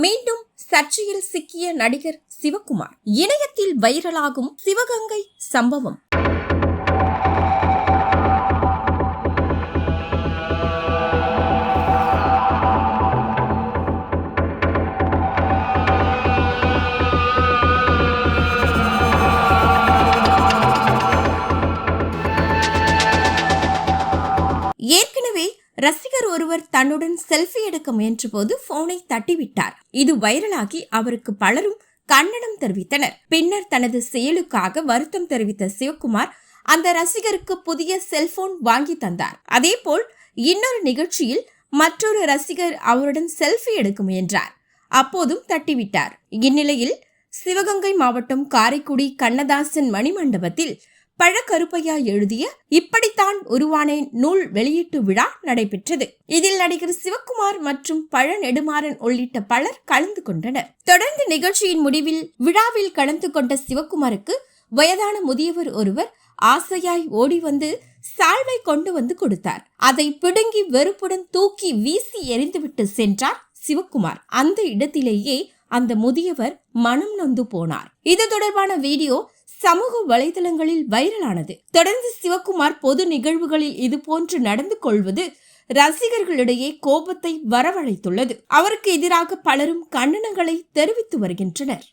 மீண்டும் சர்ச்சையில் சிக்கிய நடிகர் சிவகுமார். இணையத்தில் வைரலாகும் சிவகங்கை சம்பவம். ஏற்கனவே ரசிகர் ஒருவர் தன்னுடன் செல்ஃபி எடுக்க முயன்ற போது போனை தட்டிவிட்டார். இது வைரலாகி அவருக்கு பலரும் கண்டனம் தெரிவித்தனர். பின்னர் தனது செயலுக்காக வருத்தம் தெரிவித்த சிவகுமார் அந்த ரசிகருக்கு புதிய செல்போன் வாங்கி தந்தார். அதேபோல் இன்னொரு நிகழ்ச்சியில் மற்றொரு ரசிகர் அவருடன் செல்ஃபி எடுக்க முயன்றார். அப்போதும் தட்டிவிட்டார். இந்நிலையில் சிவகங்கை மாவட்டம் காரைக்குடி கண்ணதாசன் மணிமண்டபத்தில் பழக்கருப்பையா எழுதிய இப்படித்தான் உருவானேன் நூல் வெளியீட்டு விழா நடைபெற்றது. இதில் நடிகர் சிவகுமார் மற்றும் பழ நெடுமாறன் உள்ளிட்ட பலர் கலந்து கொண்டனர். தொடர்ந்து நிகழ்ச்சியின் முடிவில் விழாவில் கலந்து கொண்ட சிவகுமாருக்கு வயதான முதியவர் ஒருவர் ஆசையாய் ஓடி வந்து சால்வை கொண்டு வந்து கொடுத்தார். அதை பிடுங்கி வெறுப்புடன் தூக்கி வீசி எறிந்துவிட்டு சென்றார் சிவகுமார். அந்த இடத்திலேயே அந்த முதியவர் மனம் நொந்து போனார். இது தொடர்பான வீடியோ சமூக வலைதளங்களில் வைரலானது. தொடர்ந்து சிவகுமார் பொது நிகழ்வுகளில் இதுபோன்று நடந்து கொள்வது ரசிகர்களிடையே கோபத்தை வரவழைத்துள்ளது. அவருக்கு எதிராக பலரும் கண்டனங்களை தெரிவித்து வருகின்றனர்.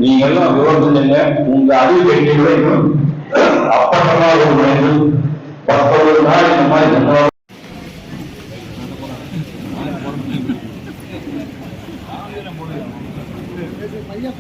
நீங்க எல்லாம் விவரம் செஞ்சீங்க. உங்க அறிவு அப்பா வேண்டும் 19 நாள் இந்த மாதிரி பையா